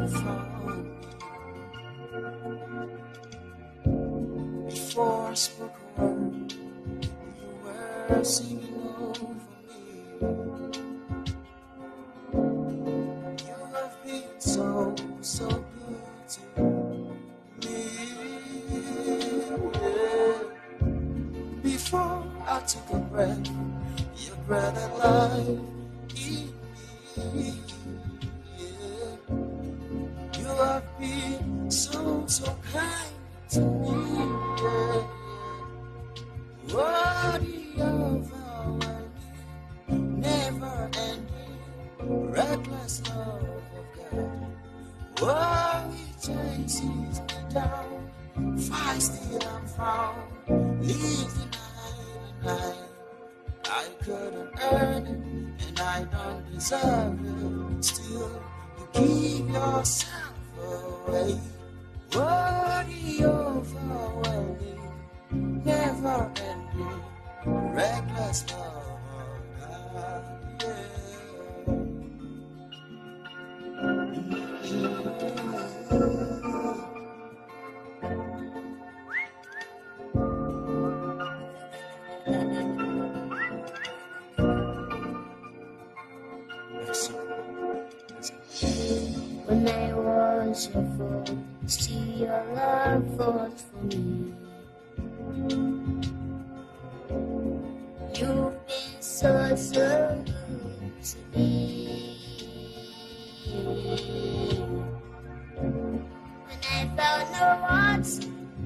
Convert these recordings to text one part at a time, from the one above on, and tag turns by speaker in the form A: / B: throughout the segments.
A: found me. Before I spoke a word, you were singing over me. You have been so good to me. Yeah. Before I took a breath, you brought a life in me. Yeah. You have been so kind to me. Yeah. Worthy of our never ending, reckless love of God. Oh, He chases me down, feisty I'm found, leaves the 99. I couldn't earn it, and I don't deserve it. Still, you give yourself away. Worthy, overwhelming, never ending, reckless love of God.
B: When I was your fool, still your love fought for me. You've been so good to me. When I found no words,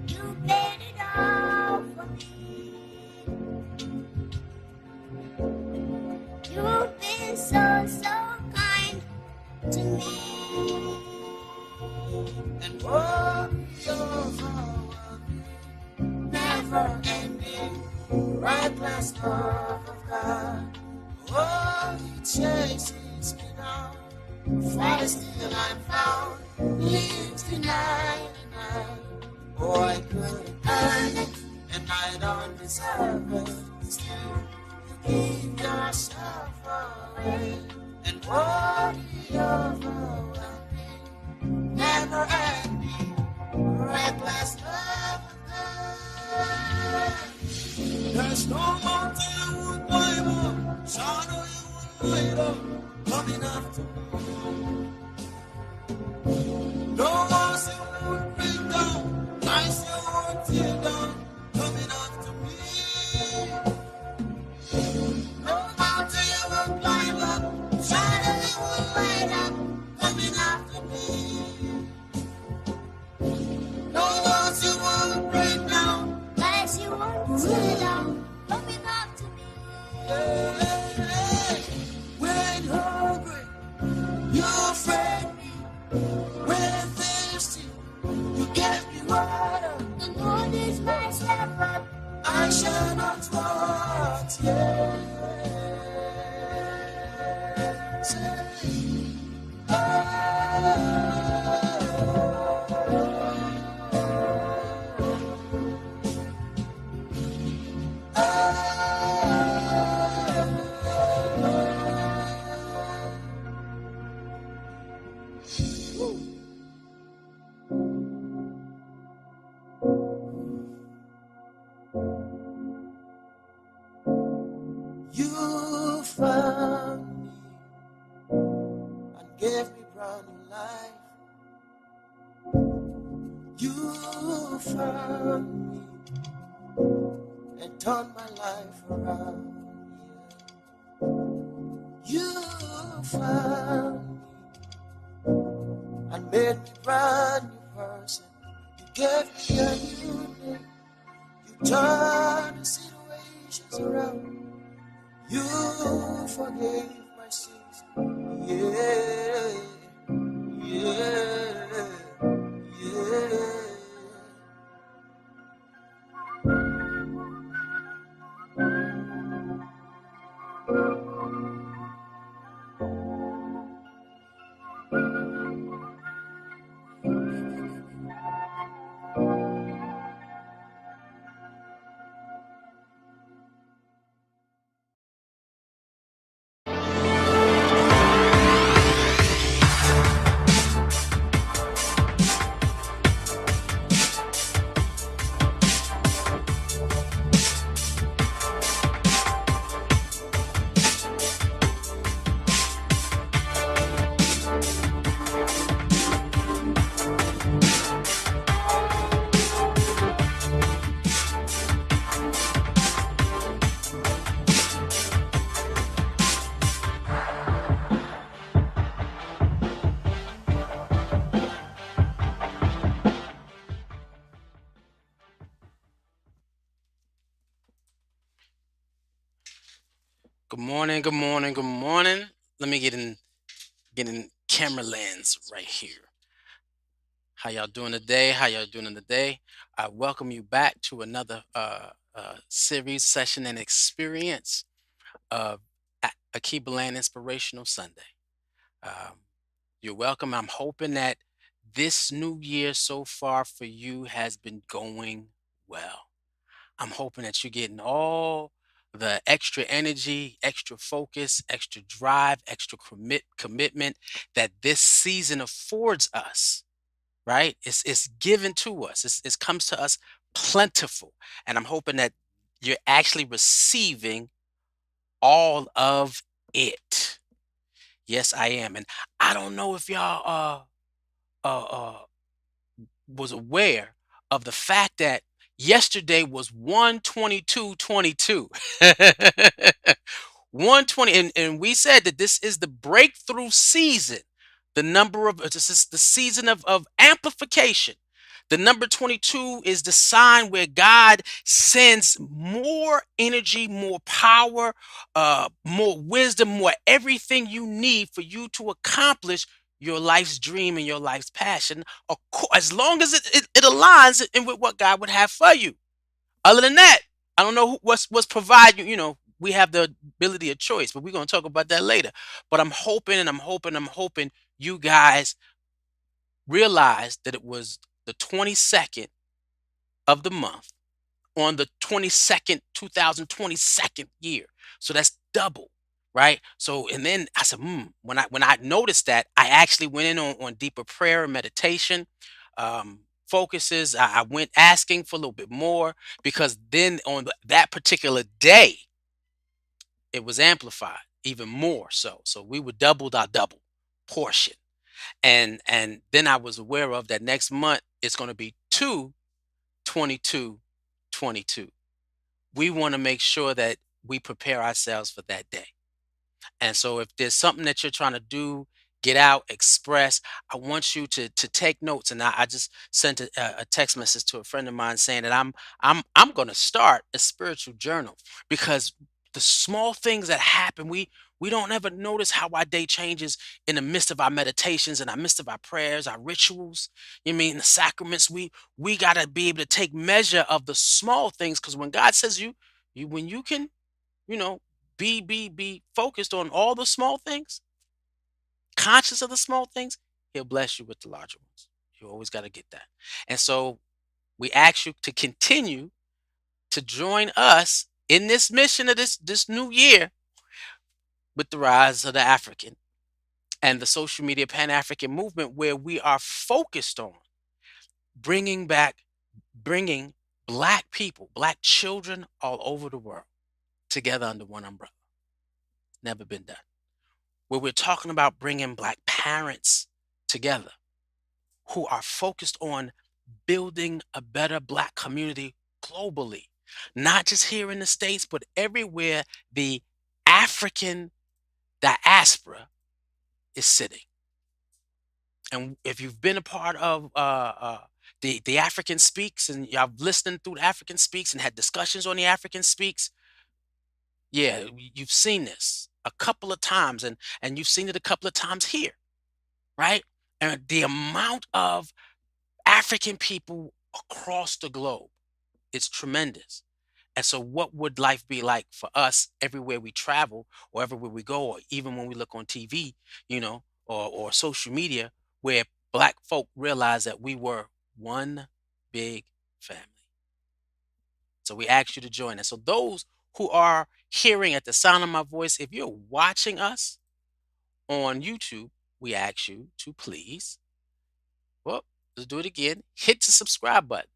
B: you paid it all for me. You've been so kind to me.
A: And worthy of our never ending, reckless love of God. Oh, He chases me down, feisty I'm found, leaves the 99. Oh, I couldn't earn it, and I don't deserve it. Still, you give yourself away. And worthy of our never ending, reckless love of God. There's no mountain you would climb up, shadow you would light up, coming after me. No walls you would break down, lies you would tear down, coming after me. No mountain you would climb up, shadow you would light up, coming after me. No walls you won't break down,
B: Lies you won't tear down, coming after me.
A: When hungry, you fed me. When thirsty, you gave me water.
B: The Lord is my shepherd,
A: I shall not want. Yeah. You found me and gave me brand new life. You found me and turned my life around. You found me and made me brand new person. You gave me a new name. You turned the situations around. You forgave my sins. Yeah, yeah, yeah. Good morning, good morning, good morning. Let me get in camera lens right here. How y'all doing today? How y'all doing today? I welcome you back to another series, session, and experience of Alkebulan Inspirational Sunday. Um, you're welcome. I'm hoping that this new year so far for you has been going well. I'm hoping that you're getting all the extra energy, extra focus, extra drive, extra commitment that this season affords us, right? It's given to us. It comes to us plentiful. And I'm hoping that you're actually receiving all of it. Yes, I am. And I don't know if y'all was aware of the fact that yesterday was 122-22. 120, and we said that this is the breakthrough season. The number of this is the season of amplification. The number 22 is the sign where God sends more energy, more power, more wisdom, more everything you need for you to accomplish your life's dream and your life's passion, as long as it aligns in with what God would have for you. Other than that, I don't know what's provided. We have the ability of choice, but we're gonna talk about that later. But I'm hoping and I'm hoping you guys realize that it was the 22nd of the month on the 22nd, 2022nd year. So that's double, right? So and then I said, when I noticed that, I actually went in on deeper prayer and meditation. Focuses. I went asking for a little bit more because then on that particular day, it was amplified even more so. So we were doubled our double portion. And then I was aware of that next month it's going to be 2/22/22. We want to make sure that we prepare ourselves for that day. And so if there's something that you're trying to do, get out, express, I want you to take notes. And I just sent a text message to a friend of mine saying that I'm going to start a spiritual journal because the small things that happen, we don't ever notice how our day changes in the midst of our meditations, in the midst of our prayers, our rituals. You mean the sacraments? We gotta be able to take measure of the small things because when God says when you can, you know, be focused on all the small things, conscious of the small things, he'll bless you with the larger ones. You always got to get that. And so we ask you to continue to join us in this mission of this new year with the rise of the African and the social media Pan-African movement, where we are focused on bringing back bringing black people, black children all over the world together under one umbrella. Never been done. Where we're talking about bringing black parents together who are focused on building a better black community globally, not just here in the States, but everywhere the African diaspora is sitting. And if you've been a part of the African Speaks and y'all listened through the African Speaks and had discussions on the African Speaks, yeah, you've seen this a couple of times, and you've seen it a couple of times here, right? And the amount of African people across the globe, it's tremendous. And so, what would life be like for us everywhere we travel, or everywhere we go, or even when we look on TV, or social media, where black folk realize that we were one big family? So, we ask you to join us. So, those who are hearing at the sound of my voice, if you're watching us on YouTube, we ask you to please, well, let's do it again. Hit the subscribe button,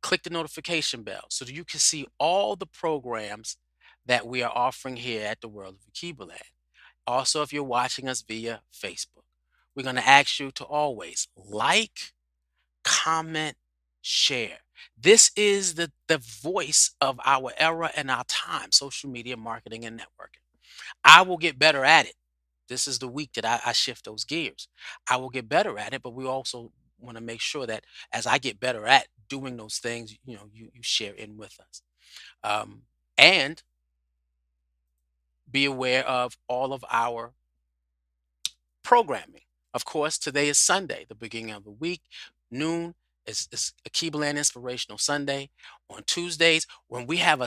A: click the notification bell so that you can see all the programs that we are offering here at the World of Akibaland. Also, if you're watching us via Facebook, we're going to ask you to always like, comment, share. This is the voice of our era and our time, social media marketing and networking. I will get better at it. This is the week that I shift those gears. I will get better at it, but we also want to make sure that as I get better at doing those things, you share in with us. And Be aware of all of our programming. Of course, today is Sunday, the beginning of the week. Noon is Alkebulan Inspirational Sunday. On Tuesdays, when we have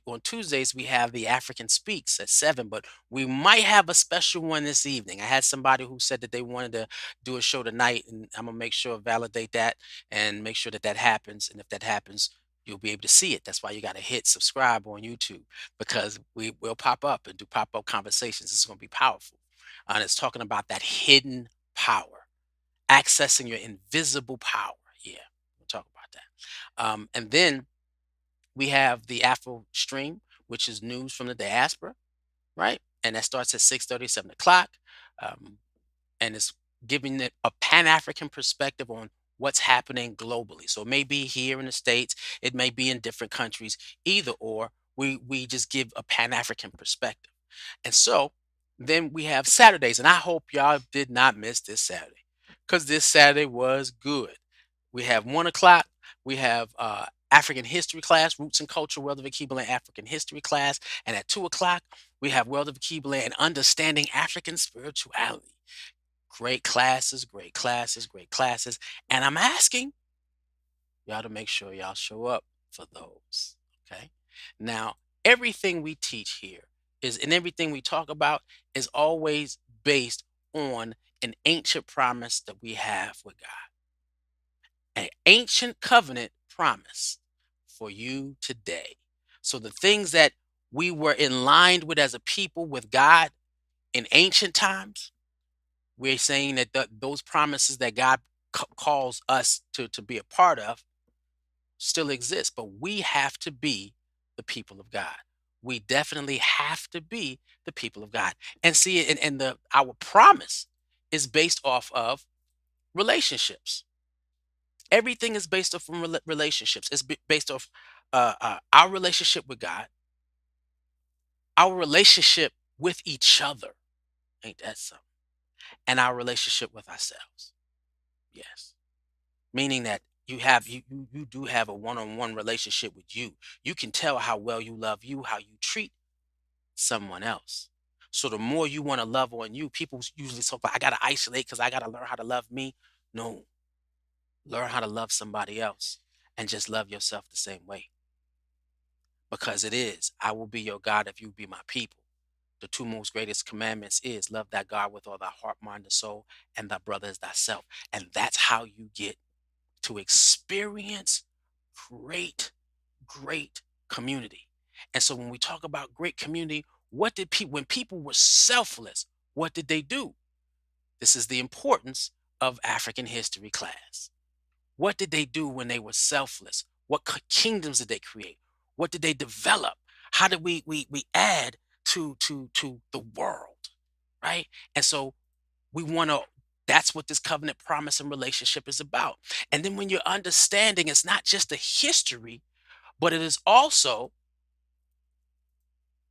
A: on Tuesdays we have the African Speaks at 7, but we might have a special one this evening. I had somebody who said that they wanted to do a show tonight, and I'm gonna make sure validate that and make sure that that happens. And if that happens, you'll be able to see it. That's why you got to hit subscribe on YouTube, because we will pop up and do pop up conversations. It's gonna be powerful, and it's talking about that hidden power, accessing your invisible power. Yeah, we'll talk about that. And then we have the Afro Stream, which is news from the diaspora, right? And that starts at 6:30, 7 o'clock. Um, and it's giving it a pan-African perspective on what's happening globally. So it may be here in the States, it may be in different countries, either or. We just give a pan-African perspective. And so then we have Saturdays, and I hope y'all did not miss this Saturday, because this Saturday was good. We have 1 o'clock. We have African history class, roots and culture, World of Akiba African history class, and at 2 o'clock we have World of Akiba and understanding African spirituality. Great classes, great classes, great classes, and I'm asking y'all to make sure y'all show up for those. Okay. Now, everything we teach here is, and everything we talk about is always based on an ancient promise that we have with God, an ancient covenant promise for you today. So the things that we were in line with as a people with God in ancient times, we're saying that those promises that God calls us to be a part of still exist, but we have to be the people of God. We definitely have to be the people of God. And see, and the our promise is based off of relationships. Everything is based off from relationships. It's based off our relationship with God, our relationship with each other. Ain't that something? And our relationship with ourselves. Yes. Meaning that you do have a one-on-one relationship with you. You can tell how well you love you, how you treat someone else. So the more you want to love on you, people usually talk about, I gotta isolate because I gotta learn how to love me. No, learn how to love somebody else and just love yourself the same way. Because it is, I will be your God if you be my people. The two most greatest commandments is love thy God with all thy heart, mind, and soul, and thy brother as thyself. And that's how you get to experience great, great community. And so when we talk about great community, what did people, when people were selfless, what did they do? This is the importance of African history class. What did they do when they were selfless? What kingdoms did they create? What did they develop? How did we add to the world, right? And so we want to, that's what this covenant promise and relationship is about. And then when you're understanding, it's not just the history, but it is also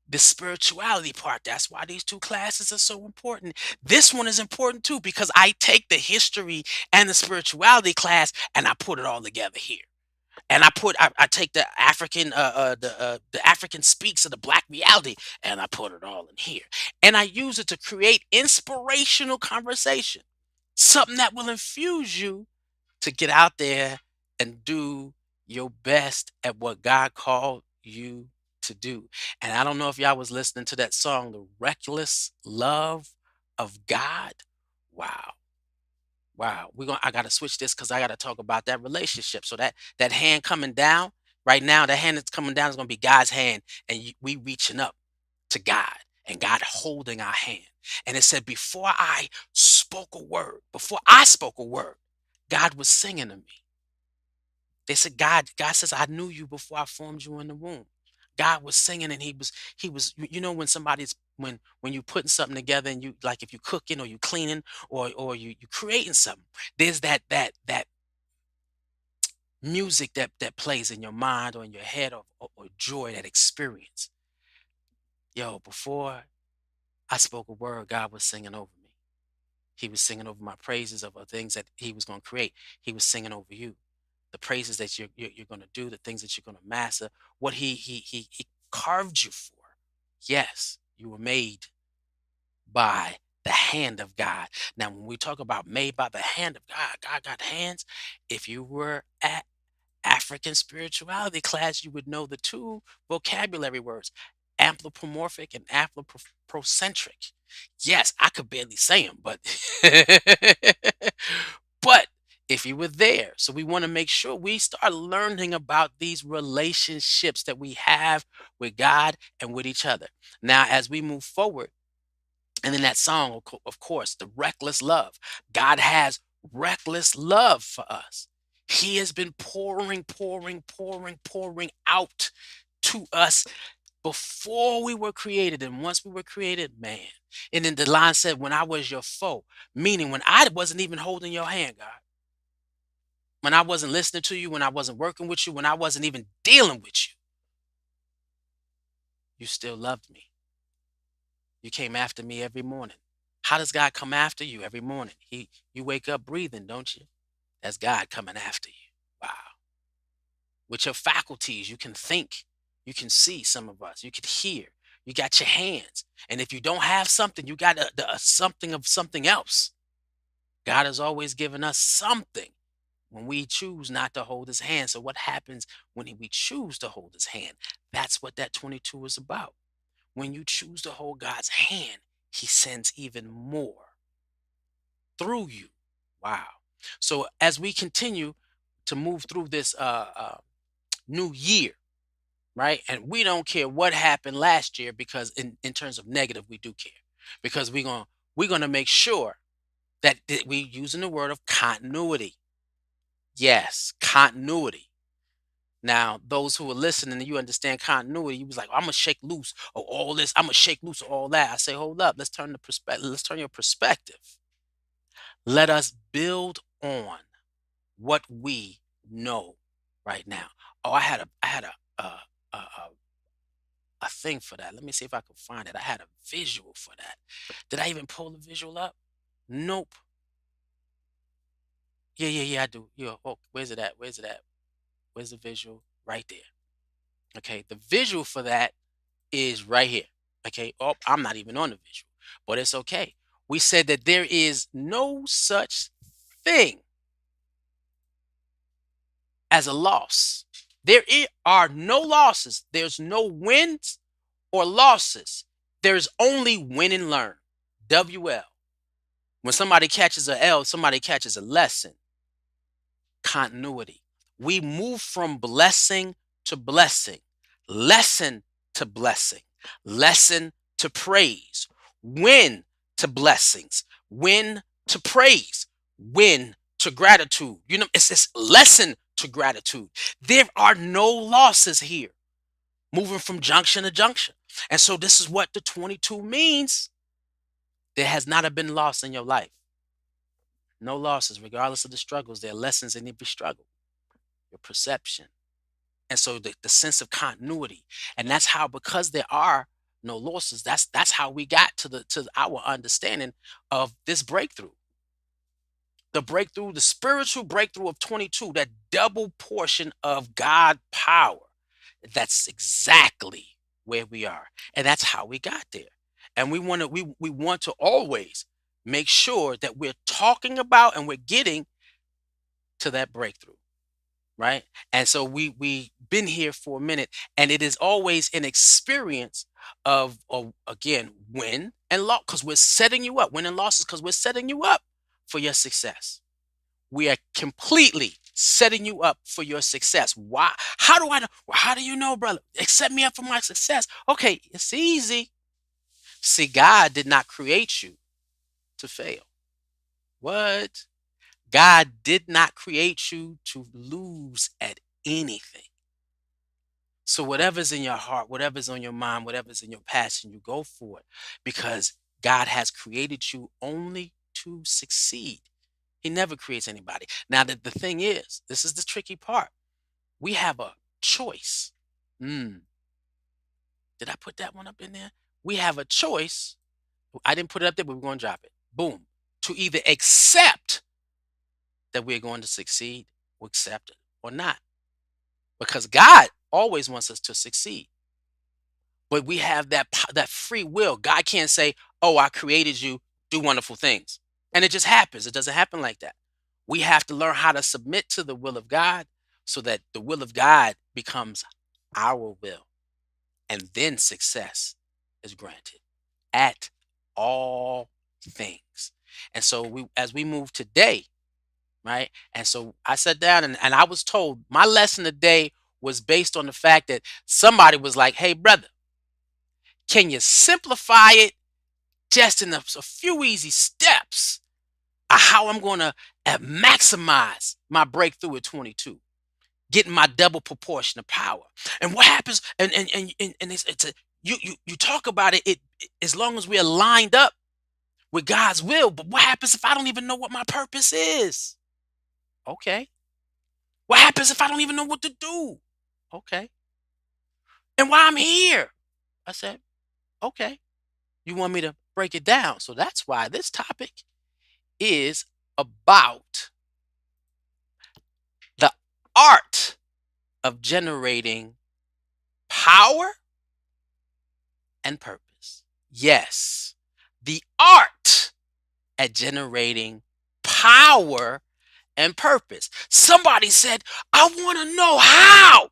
A: the spirituality part. That's why these two classes are so important. This one is important too, because I take the history and the spirituality class and I put it all together here. And I take the African speaks of the black reality and I put it all in here. And I use it to create inspirational conversation, something that will infuse you to get out there and do your best at what God called you to do. And I don't know if y'all was listening to that song, The Reckless Love of God. Wow. Wow. I gotta switch this because I gotta talk about that relationship. So that hand coming down right now, that hand that's coming down is gonna be God's hand, and we reaching up to God and God holding our hand. And it said, before I spoke a word, God was singing to me. They said, God says, I knew you before I formed you in the womb. God was singing, and he was, when somebody's, when you putting something together, and you, like, if you cooking or you cleaning, or you creating something, there's that music that plays in your mind or in your head, or joy, that experience. Yo, before I spoke a word, God was singing over me. He was singing over my praises of the things that he was going to create. He was singing over you. The praises that you're going to do, the things that you're going to master, what he carved you for. Yes, You were made by the hand of God. Now, when we talk about made by the hand of God, God got hands. If you were at African spirituality class, you would know the two vocabulary words, anthropomorphic and anthropocentric. Yes, I could barely say them, but but if you were there, so we want to make sure we start learning about these relationships that we have with God and with each other. Now, as we move forward, and in that song, of course, the reckless love. God has reckless love for us. He has been pouring, pouring, pouring, pouring out to us before we were created. And once we were created, man. And then the line said, when I was your foe, meaning when I wasn't even holding your hand, God, when I wasn't listening to you, when I wasn't working with you, when I wasn't even dealing with you, you still loved me. You came after me every morning. How does God come after you every morning? You wake up breathing, don't you? That's God coming after you. Wow. With your faculties, you can think, you can see some of us, you can hear, you got your hands. And if you don't have something, you got a something of something else. God has always given us something when we choose not to hold his hand. So what happens when we choose to hold his hand? That's what that 22 is about. When you choose to hold God's hand, he sends even more through you. Wow. So as we continue to move through this new year, right? And we don't care what happened last year, because in terms of negative, we do care. Because we're gonna make sure that we using the word of continuity. Yes, continuity. Now, those who are listening and you understand continuity, you was like, I'm gonna shake loose of all this, I'm gonna shake loose of all that. I say, hold up, let's turn your perspective. Let us build on what we know right now. Oh, I had a thing for that. Let me see if I can find it. I had a visual for that. Did I even pull the visual up? Nope. Yeah, yeah, yeah, I do. Yeah. Oh, where's it at? Where's it at? Where's the visual? Right there. Okay. The visual for that is right here. Okay. Oh, I'm not even on the visual, but it's okay. We said that there is no such thing as a loss. Are no losses. There's no wins or losses. There's only win and learn. WL. When somebody catches a L, somebody catches a lesson. Continuity. We move from blessing to blessing, lesson to blessing, lesson to praise, win to blessings, win to praise, win to gratitude. You know, it's this lesson to gratitude. There are no losses here, moving from junction to junction. And so this is what the 22 means. There has not been loss in your life. No losses, regardless of the struggles. There are lessons in every struggle, your perception. And so the sense of continuity. And that's how, because there are no losses, that's how we got to our understanding of this breakthrough. The breakthrough, the spiritual breakthrough of 22, that double portion of God power. That's exactly where we are. And that's how we got there. And we want to always make sure that we're talking about and we're getting to that breakthrough, right? And so we been here for a minute, and it is always an experience of again, win and loss, because we're setting you up, win and losses, because we're setting you up for your success. We are completely setting you up for your success. Why? How do I know? How do you know, brother? Set me up for my success. Okay, it's easy. See, God did not create you to fail. What? God did not create you to lose at anything. So whatever's in your heart, whatever's on your mind, whatever's in your passion, you go for it, because God has created you only to succeed. He never creates anybody. Now, the thing is, this is the tricky part. We have a choice. Mm, did I put that one up in there? We have a choice. I didn't put it up there, but we're going to drop it. Boom. To either accept that we're going to succeed, or accept it or not. Because God always wants us to succeed. but we have that free will. God can't say, "Oh, I created you, do wonderful things," and it just happens. It doesn't happen like that. We have to learn how to submit to the will of God, so that the will of God becomes our will, and then success is granted at all things. And so as we move today, right? And so I sat down, and I was told my lesson today was based on the fact that somebody was like, "Hey, brother, can you simplify it just in a few easy steps of how I'm going to maximize my breakthrough at 22, getting my double proportion of power?" And what happens? And it's a you talk about as long as we are lined up with God's will. But what happens if I don't even know what my purpose is? Okay. What happens if I don't even know what to do? Okay. And why I'm here? I said, okay. You want me to break it down? So that's why this topic is about the art of generating power and purpose. Yes, the art at generating power and purpose. Somebody said, "I want to know how."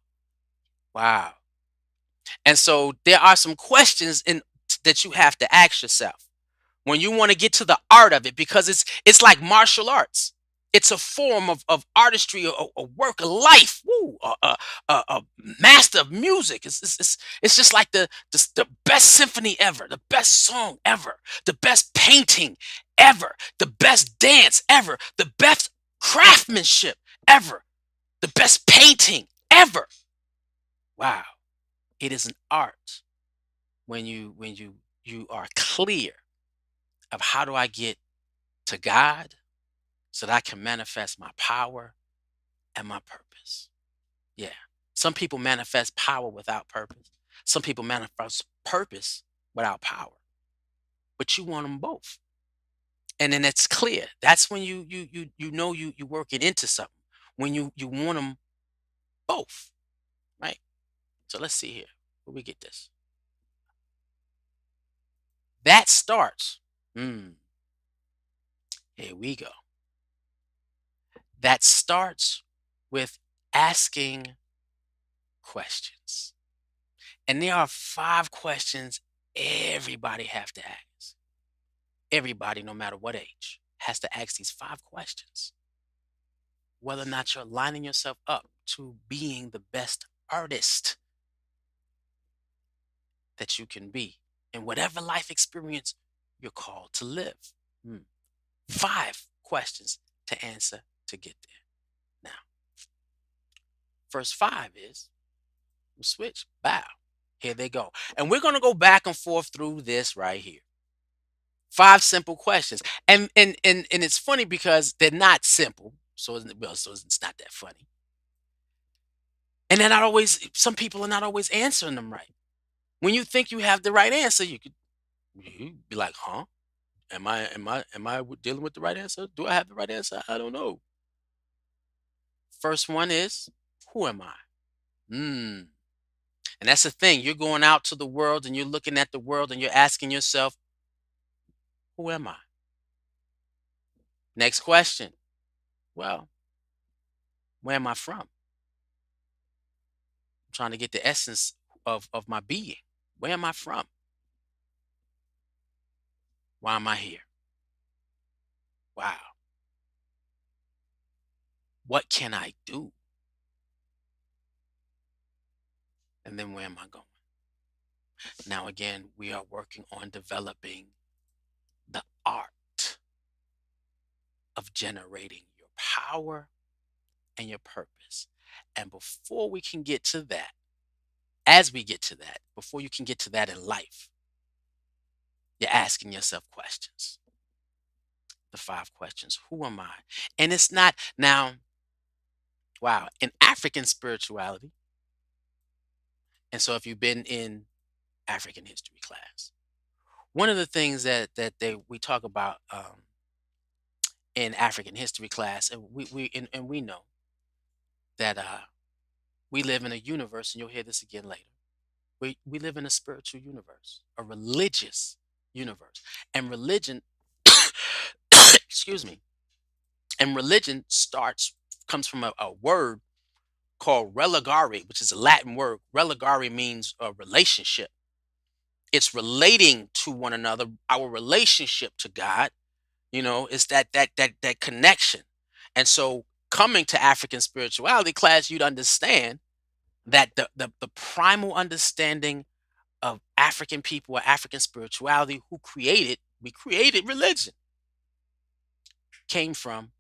A: Wow. And so there are some questions that you have to ask yourself when you want to get to the art of it, because it's like martial arts. It's a form of artistry, a work of life. Woo, a master of music. It's just like the best symphony ever, the best song ever, the best painting ever, the best dance ever, the best craftsmanship ever, the best painting ever. Wow, it is an art when you are clear of how do I get to God so that I can manifest my power and my purpose. Yeah. Some people manifest power without purpose. Some people manifest purpose without power. But you want them both. And then it's clear. That's when you know you working into something. When you want them both, right? So let's see here. Where we get this. That starts. Mm, here we go. That starts with asking questions. And there are 5 questions everybody have to ask. Everybody, no matter what age, has to ask these 5 questions. Whether or not you're lining yourself up to being the best artist that you can be in whatever life experience you're called to live. Hmm. 5 questions to answer to get there. Now, first 5 is switch, bow. Here they go. And we're going to go back and forth through this right here. 5 simple questions. And it's funny because they're not simple. So it's not that funny. And they're not always some people are not always answering them right. When you think you have the right answer, you be like, "Huh? Am I dealing with the right answer? Do I have the right answer? I don't know." First one is, who am I? Hmm. And that's the thing. You're going out to the world and you're looking at the world and you're asking yourself, who am I? Next question. Well, where am I from? I'm trying to get the essence of my being. Where am I from? Why am I here? Wow. What can I do? And then where am I going? Now, again, we are working on developing the art of generating your power and your purpose. And before we can get to that, as we get to that, before you can get to that in life, you're asking yourself questions. The 5 questions. Who am I? And it's not now, wow, in African spirituality. And so if you've been in African history class, one of the things that we talk about in African history class, and we know that we live in a universe, and you'll hear this again later. We live in a spiritual universe, a religious universe. And religion, excuse me, and religion comes from a word called religare, which is a Latin word. Religare means a relationship. It's relating to one another, our relationship to God, is that connection. And so coming to African spirituality class, you'd understand that the primal understanding of African people or African spirituality, we created religion, came from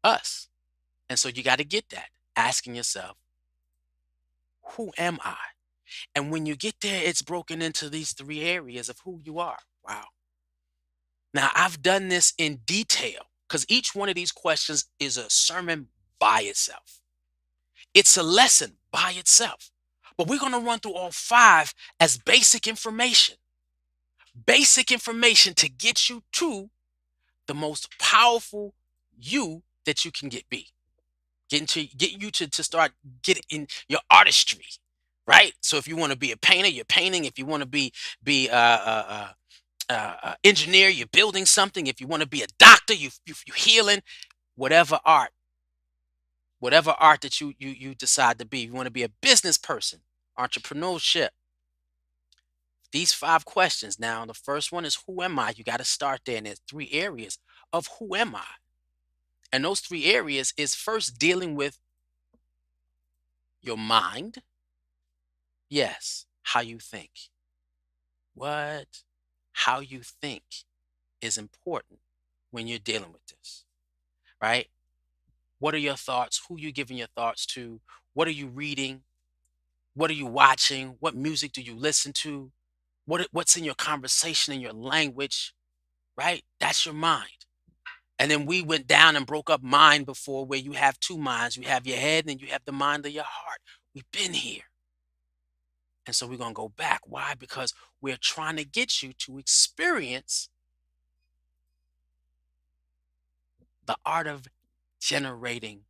A: us. And so you got to get that, asking yourself, who am I? And when you get there, it's broken into these three areas of who you are. Wow. Now, I've done this in detail because each one of these questions is a sermon by itself. It's a lesson by itself. But we're going to run through all five as basic information to get you to the most powerful you that you can be. Get you to start getting in your artistry, right? So if you want to be a painter, you're painting. If you want to be engineer, you're building something. If you want to be a doctor, you're healing. Whatever art, whatever art that you decide to be. You want to be a business person, entrepreneurship. These five questions. Now, the first one is who am I? You got to start there, and there's three areas of who am I, and those three areas is first dealing with your mind. Yes, how you think. What? How you think is important when you're dealing with this, right? What are your thoughts? Who you giving your thoughts to? What are you reading? What are you watching? What music do you listen to? What's in your conversation in your language, right? That's your mind. And then we went down and broke up mind before, where you have two minds. You have your head and you have the mind of your heart. We've been here. And so we're going to go back. Why? Because we're trying to get you to experience the art of generating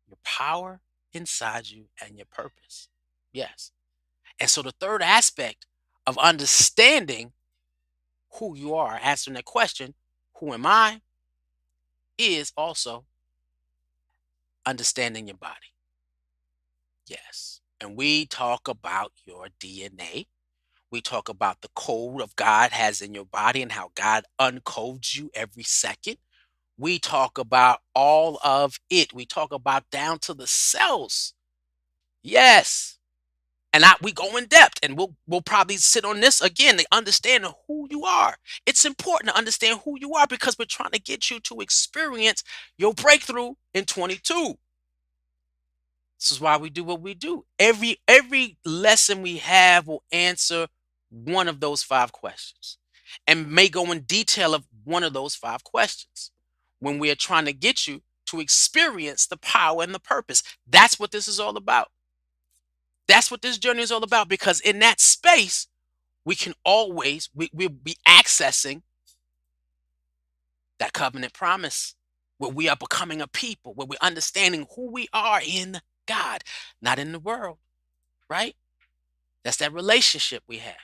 A: your power inside you and your purpose. Yes. And so the third aspect of understanding who you are, answering that question, who am I, is also understanding your body. Yes. And we talk about your DNA. We talk about the code of God has in your body and how God uncodes you every second. We talk about all of it. We talk about down to the cells. Yes. And we go in depth, and we'll probably sit on this again to understand who you are. It's important to understand who you are because we're trying to get you to experience your breakthrough in 22. This is why we do what we do. Every lesson we have will answer one of those five questions and may go in detail of one of those five questions when we are trying to get you to experience the power and the purpose. That's what this is all about. That's what this journey is all about, because in that space, we can always, we'll be accessing that covenant promise where we are becoming a people, where we're understanding who we are in God, not in the world, right? That's that relationship we have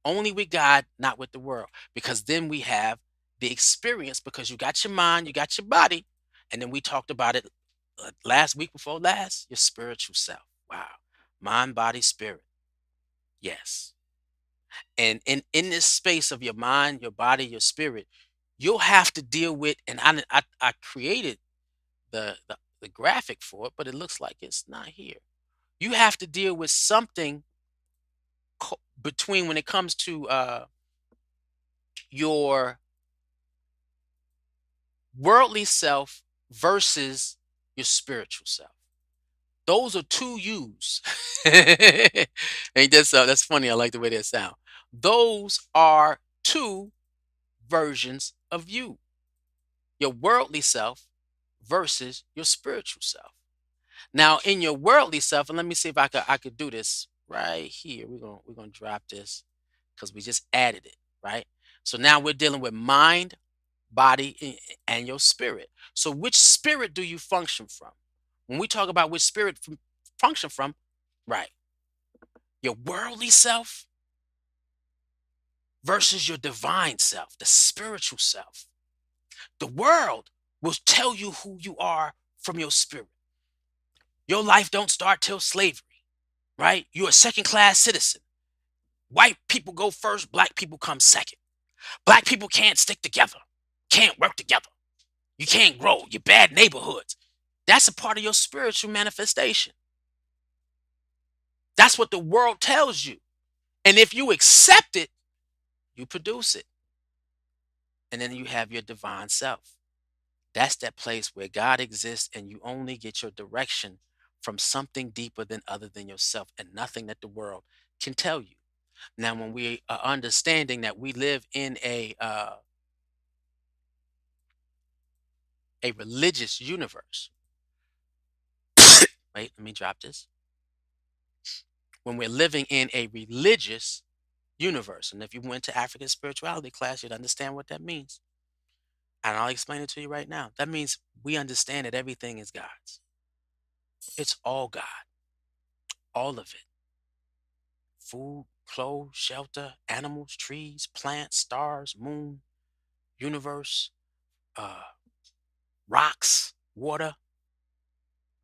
A: only with God, not with the world, because then we have the experience, because you got your mind, you got your body. And then we talked about it last week before last, your spiritual self. Wow. Mind, body, spirit. Yes. And in this space of your mind, your body, your spirit, you'll have to deal with, and I created the graphic for it, but it looks like it's not here. You have to deal with something between, when it comes to your worldly self versus your spiritual self. Those are two yous. Ain't that so? That's funny. I like the way that sound. Those are two versions of you. Your worldly self versus your spiritual self. Now, in your worldly self, and let me see if I could do this right here. We're gonna drop this because we just added it, right? So now we're dealing with mind, body, and your spirit. So which spirit do you function from? When we talk about which spirit function from, right? Your worldly self. versus your divine self, the spiritual self. The world will tell you who you are from your spirit. Your life don't start till slavery, right? You're a second class citizen. White people go first, black people come second. Black people can't stick together, can't work together. You can't grow. You're bad neighborhoods. That's a part of your spiritual manifestation. That's what the world tells you. And if you accept it, you produce it. And then you have your divine self. That's that place where God exists and you only get your direction from something deeper than other than yourself and nothing that the world can tell you. Now, when we are understanding that we live in a religious universe, wait, let me drop this. When we're living in a religious universe, and if you went to African spirituality class, you'd understand what that means. And I'll explain it to you right now. That means we understand that everything is God's. It's all God, all of it. Food, clothes, shelter, animals, trees, plants, stars, moon, universe, uh, rocks, water,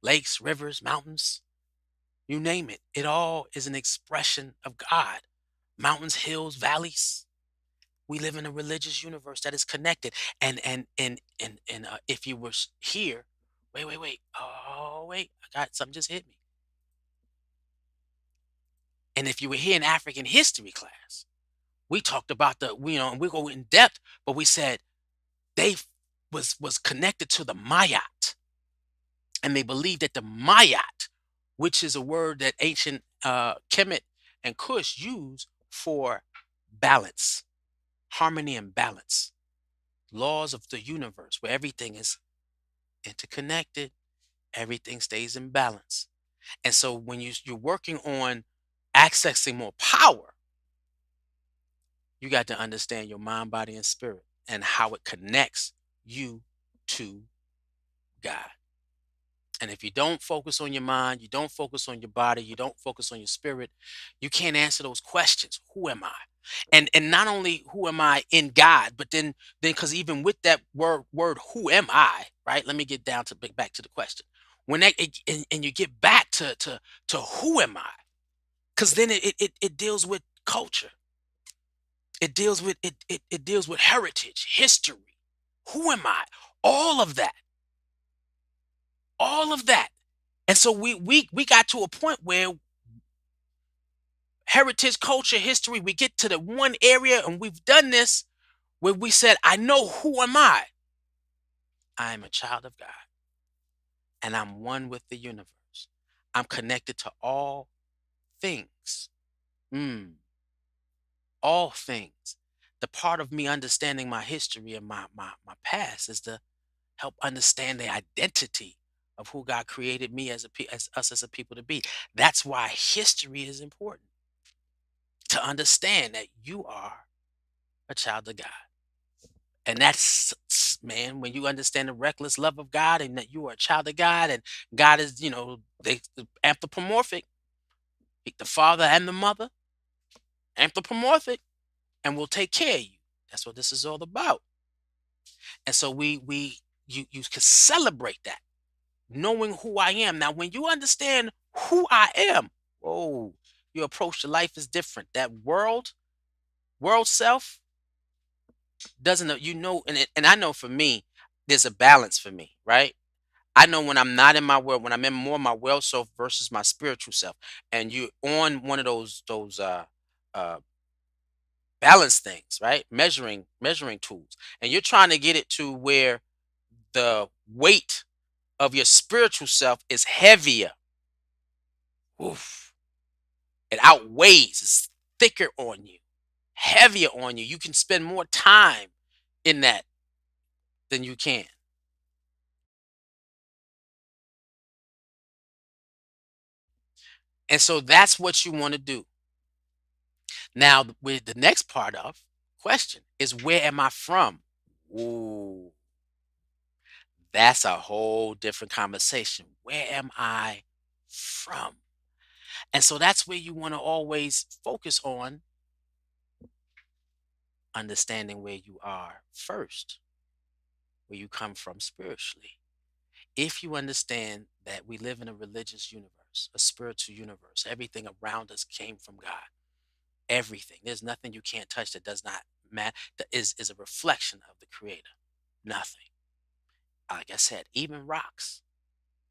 A: lakes, rivers, mountains, you name it. It all is an expression of God. Mountains, hills, valleys. We live in a religious universe that is connected. And if you were here, wait. Oh, wait. I got something just hit me. And if you were here in African history class, we talked about and we go in depth, but we said they was connected to the Mayat, and they believed that the Mayat, which is a word that ancient Kemet and Kush use for balance, harmony and balance, laws of the universe, where everything is interconnected, everything stays in balance. And so when you're working on accessing more power, you got to understand your mind, body, and spirit and how it connects you to God. And if you don't focus on your mind, you don't focus on your body, you don't focus on your spirit, you can't answer those questions. Who am I? And not only who am I in God, but then because even with that word who am I, right? Let me get down to back to the question. When and you get back to who am I? Because then it deals with culture. It deals with heritage, history. Who am I? All of that. All of that. And so we got to a point where heritage, culture, history, we get to the one area, and we've done this where we said, I know who am I? I am a child of God, and I'm one with the universe. I'm connected to all things. Mm, all things. The part of me understanding my history and my past is to help understand the identity of who God created me as us as a people to be. That's why history is important, to understand that you are a child of God. And man, when you understand the reckless love of God and that you are a child of God, and God is, the anthropomorphic, the father and the mother, anthropomorphic, and will take care of you. That's what this is all about. And so you can celebrate that, knowing who I am. Now, when you understand who I am, oh, your approach to life is different. That world self doesn't know, and I know for me, there's a balance for me, right? I know when I'm not in my world, when I'm in more my world self versus my spiritual self, and you on one of those uh balance things, right? Measuring tools, and you're trying to get it to where the weight of your spiritual self is heavier. Oof. It outweighs, it's thicker on you, heavier on you. You can spend more time in that than you can. And so that's what you want to do. Now, with the next part of question is, where am I from? Ooh, that's a whole different conversation. Where am I from? And so that's where you want to always focus on understanding where you are first, where you come from spiritually. If you understand that we live in a religious universe, a spiritual universe, everything around us came from God. Everything. There's nothing you can't touch that does not matter, that is a reflection of the creator. Nothing. Like I said, even rocks.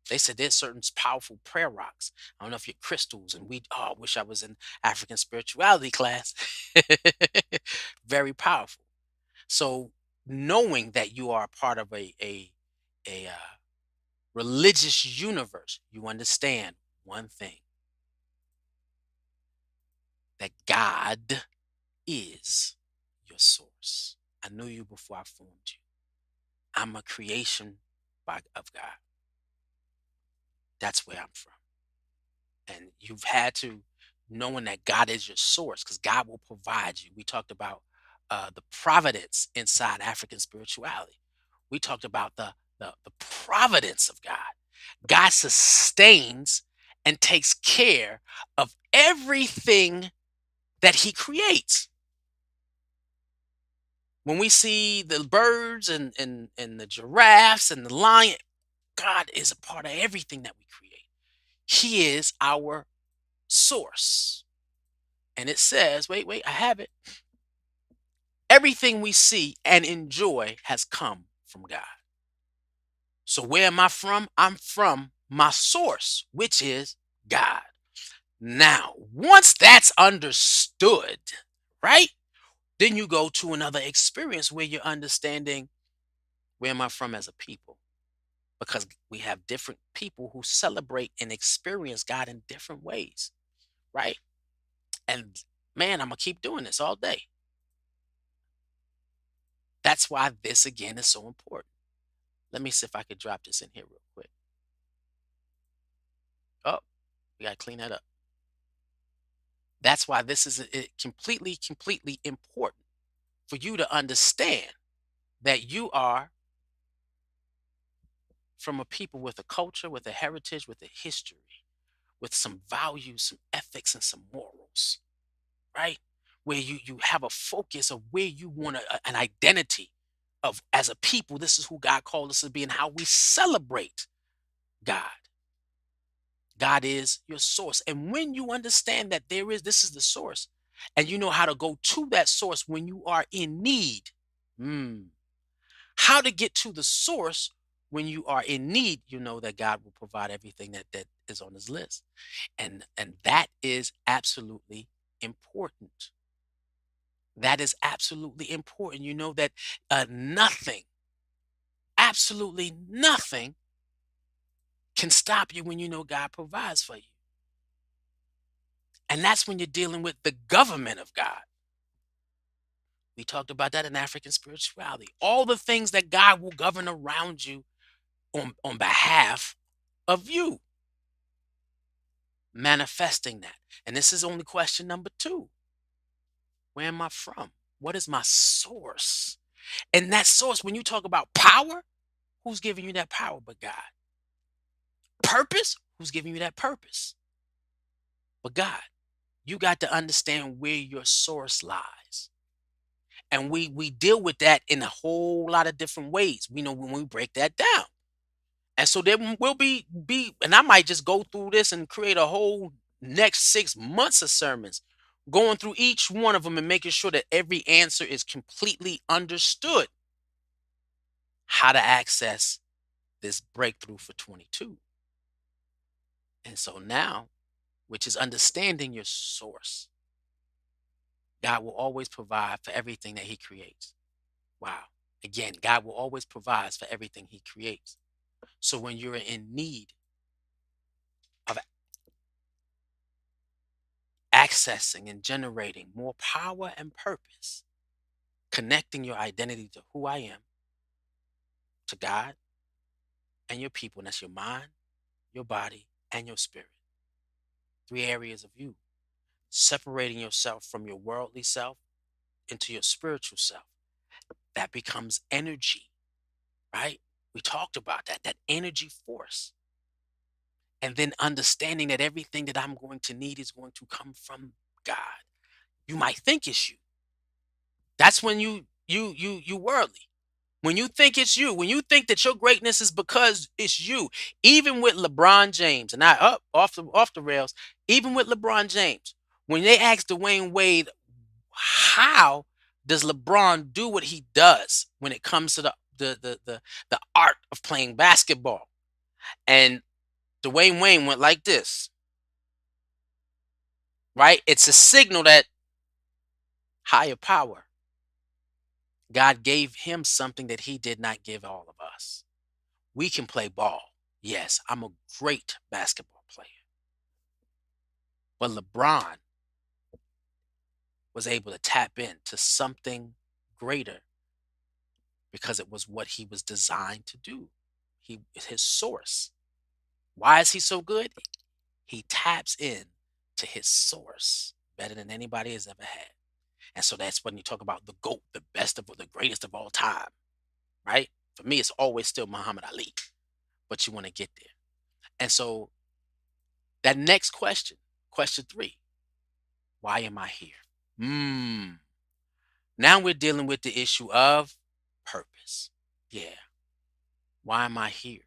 A: They said there's certain powerful prayer rocks. I don't know if you're crystals, and I wish I was in African spirituality class. Very powerful. So knowing that you are a part of a religious universe, you understand one thing, that God is your source. I knew you before I formed you. I'm a creation of God. That's where I'm from. And you've had to, knowing that God is your source, because God will provide you. We talked about the providence inside African spirituality. We talked about the providence of God. God sustains and takes care of everything that he creates. When we see the birds and the giraffes and the lion, God is a part of everything that we create. He is our source. And it says, wait, I have it. Everything we see and enjoy has come from God. So where am I from? I'm from my source, which is God. Now, once that's understood, right? Then you go to another experience where you're understanding, where am I from as a people? Because we have different people who celebrate and experience God in different ways, right? And man, I'm going to keep doing this all day. That's why this again is so important. Let me see if I could drop this in here real quick. Oh, we got to clean that up. That's why this is completely important for you to understand that you are from a people with a culture, with a heritage, with a history, with some values, some ethics, and some morals, right? Where you have a focus of where you want an identity of, as a people, this is who God called us to be and how we celebrate God. God is your source. And when you understand that this is the source, and you know how to go to that source when you are in need, mm, how to get to the source when you are in need, you know that God will provide everything that is on his list. And that is absolutely important. That is absolutely important. You know that nothing, absolutely nothing can stop you when you know God provides for you. And that's when you're dealing with the government of God. We talked about that in African spirituality. All the things that God will govern around you on behalf of you, manifesting that. And this is only question number two. Where am I from? What is my source? And that source, when you talk about power, who's giving you that power but God? Purpose, who's giving you that purpose but God? You got to understand where your source lies. And we deal with that in a whole lot of different ways. We know when we break that down. And so there will and I might just go through this and create a whole next 6 months of sermons, going through each one of them and making sure that every answer is completely understood. How to access this breakthrough for 22. And so now, which is understanding your source, God will always provide for everything that he creates. Wow. Again, God will always provide for everything he creates. So when you're in need of accessing and generating more power and purpose, connecting your identity to who I am, to God and your people, and that's your mind, your body, and your spirit. Three areas of you. Separating yourself from your worldly self into your spiritual self. That becomes energy, right? We talked about that energy force. And then understanding that everything that I'm going to need is going to come from God. You might think it's you, That's when you worldly. When you think it's you, when you think that your greatness is because it's you, even with LeBron James, and I up off the rails, even with LeBron James, when they asked Dwayne Wade, how does LeBron do what he does when it comes to the art of playing basketball? And Dwayne Wayne went like this, right? It's a signal that higher power, God gave him something that he did not give all of us. We can play ball. Yes, I'm a great basketball player. But LeBron was able to tap into something greater because it was what he was designed to do. He his source. Why is he so good? He taps in to his source better than anybody has ever had. And so that's when you talk about the GOAT, the best of the greatest of all time, right? For me, it's always still Muhammad Ali, but you want to get there. And so that next question, question three, why am I here? Hmm. Now we're dealing with the issue of purpose. Yeah. Why am I here?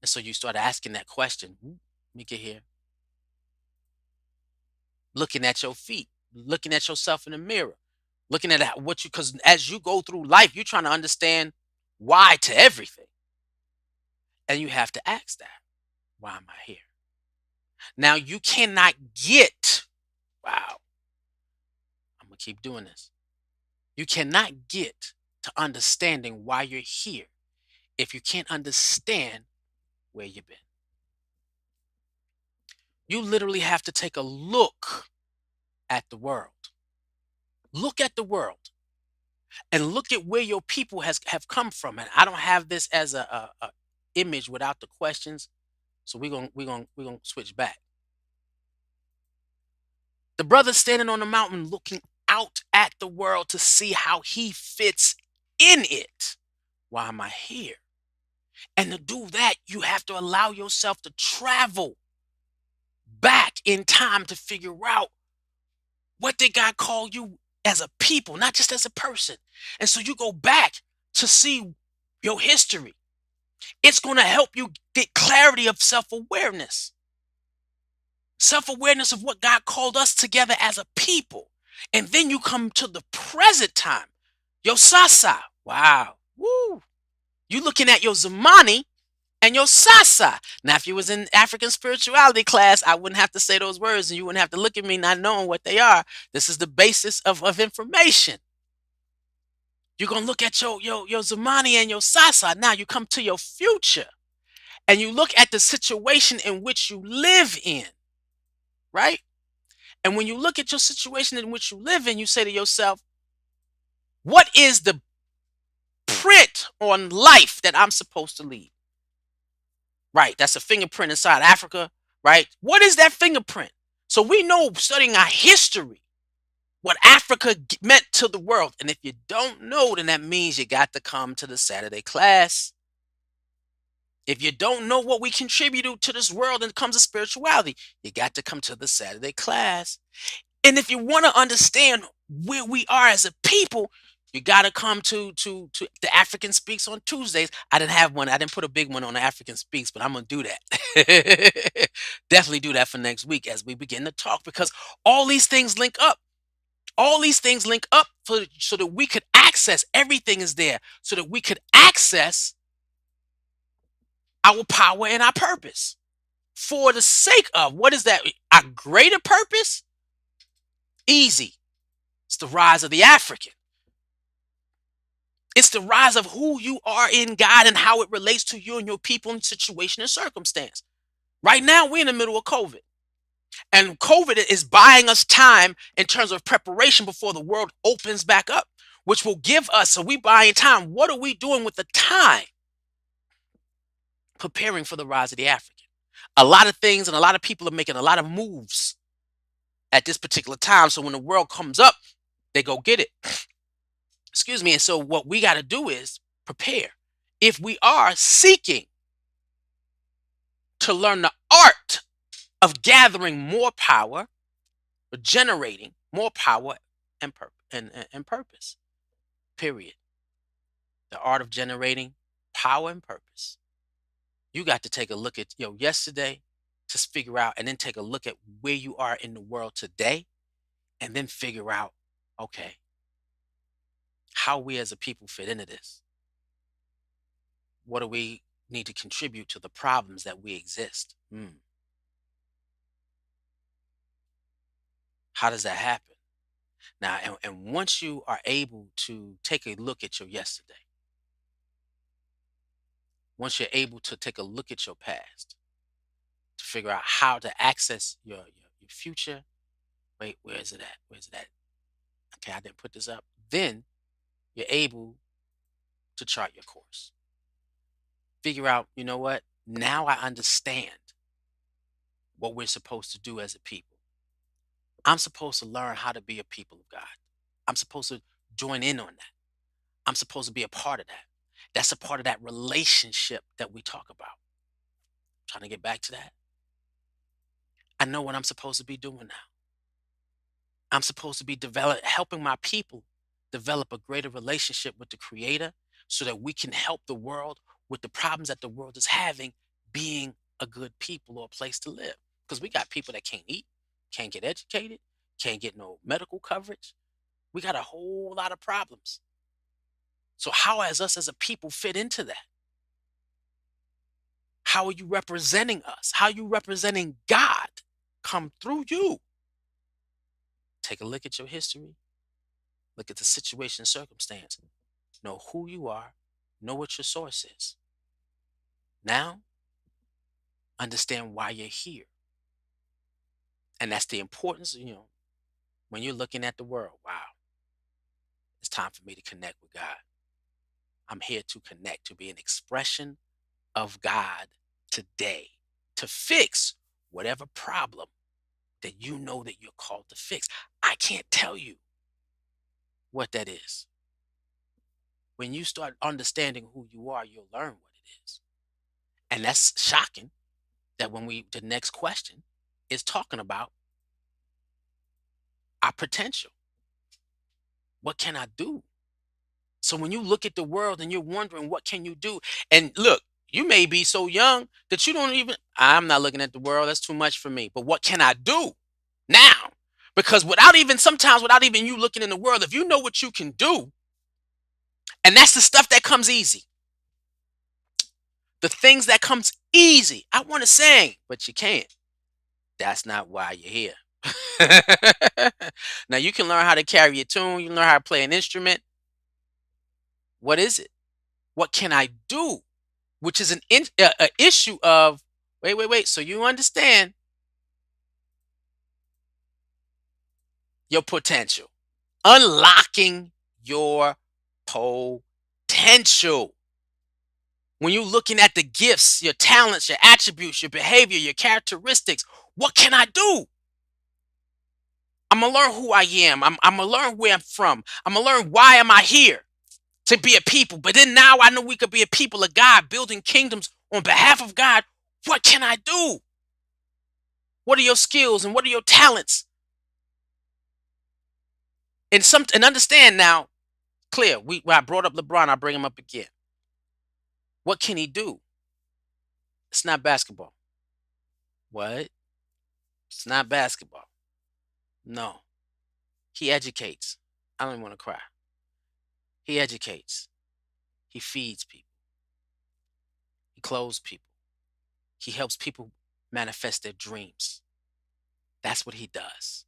A: And so you start asking that question. Let me get here. Looking at your feet, looking at yourself in the mirror, looking at what you, because as you go through life, you're trying to understand why to everything. And you have to ask that. Why am I here? Now you cannot get, wow, I'm going to keep doing this. You cannot get to understanding why you're here if you can't understand where you've been. You literally have to take a look at the world. Look at the world and look at where your people have come from. And I don't have this as a image without the questions, so we're gonna switch back. The brother standing on the mountain looking out at the world to see how he fits in it. Why am I here? And to do that, you have to allow yourself to travel back in time to figure out what did God call you as a people, not just as a person. And so you go back to see your history. It's going to help you get clarity of self-awareness of what God called us together as a people. And then you come to the present time, your sasa. Wow. Woo. You looking at your zamani and your sasa. Now, if you was in African spirituality class, I wouldn't have to say those words and you wouldn't have to look at me not knowing what they are. This is the basis of information. You're going to look at your zamani and your sasa. Now you come to your future and you look at the situation in which you live in, right? And when you look at your situation in which you live in, you say to yourself, what is the print on life that I'm supposed to leave? Right. That's a fingerprint inside Africa, right? What is that fingerprint? So we know studying our history, what Africa meant to the world. And if you don't know, then that means you got to come to the Saturday class. If you don't know what we contribute to this world when it comes to spirituality, you got to come to the Saturday class. And if you want to understand where we are as a people, you got to come to the African Speaks on Tuesdays. I didn't have one. I didn't put a big one on the African Speaks, but I'm going to do that. Definitely do that for next week as we begin to talk because all these things link up. All these things link up so that we could access everything is there so that we could access our power and our purpose for the sake of what is that? A greater purpose? Easy. It's the rise of the African. It's the rise of who you are in God and how it relates to you and your people and situation and circumstance. Right now, we're in the middle of COVID. And COVID is buying us time in terms of preparation before the world opens back up, which will give us, so we buying time. What are we doing with the time? Preparing for the rise of the African. A lot of things and a lot of people are making a lot of moves at this particular time. So when the world comes up, they go get it. Excuse me. And so what we got to do is prepare. If we are seeking to learn the art of gathering more power, or generating more power and purpose. and purpose. Period. The art of generating power and purpose. You got to take a look at yesterday, to figure out, and then take a look at where you are in the world today, and then figure out, okay, how we as a people fit into this. What do we need to contribute to the problems that we exist? How does that happen? Now, and once you are able to take a look at your yesterday, once you're able to take a look at your past, to figure out how to access your future. Wait, where is it at? Where is it at? Okay, I didn't put this up. Then you're able to chart your course. Figure out, you know what? Now I understand what we're supposed to do as a people. I'm supposed to learn how to be a people of God. I'm supposed to join in on that. I'm supposed to be a part of that. That's a part of that relationship that we talk about. Trying to get back to that. I know what I'm supposed to be doing now. I'm supposed to be helping my people develop a greater relationship with the creator, so that we can help the world with the problems that the world is having, being a good people or a place to live. Because we got people that can't eat, can't get educated, can't get no medical coverage. We got a whole lot of problems. So how has us as a people fit into that? How are you representing us? How are you representing God come through you? Take a look at your history. Look at the situation, circumstance. Know who you are. Know what your source is. Now, understand why you're here. And that's the importance, when you're looking at the world. Wow, it's time for me to connect with God. I'm here to connect, to be an expression of God today, to fix whatever problem that you know that you're called to fix. I can't tell you what that is. When you start understanding who you are, you'll learn what it is. And that's shocking that the next question is talking about our potential. What can I do? So when you look at the world and you're wondering what can you do, and look, you may be so young that you don't even. I'm not looking at the world. That's too much for me. But what can I do now? Because sometimes without even you looking in the world, if you know what you can do, and that's the stuff that comes easy, the things that comes easy. I want to sing, but you can't. That's not why you're here. Now you can learn how to carry a tune. You can learn how to play an instrument. What is it? What can I do? Which is a issue of, wait, wait, wait. So you understand your potential, unlocking your potential. When you're looking at the gifts, your talents, your attributes, your behavior, your characteristics, what can I do? I'm gonna learn who I am. I'm gonna learn where I'm from. I'm gonna learn why am I here, to be a people. But then now I know we could be a people of God, building kingdoms on behalf of God. What can I do? What are your skills and what are your talents? And understand now, clear. When I brought up LeBron, I bring him up again. What can he do? It's not basketball. What? It's not basketball. No. He educates. I don't even want to cry. He educates. He feeds people. He clothes people. He helps people manifest their dreams. That's what he does.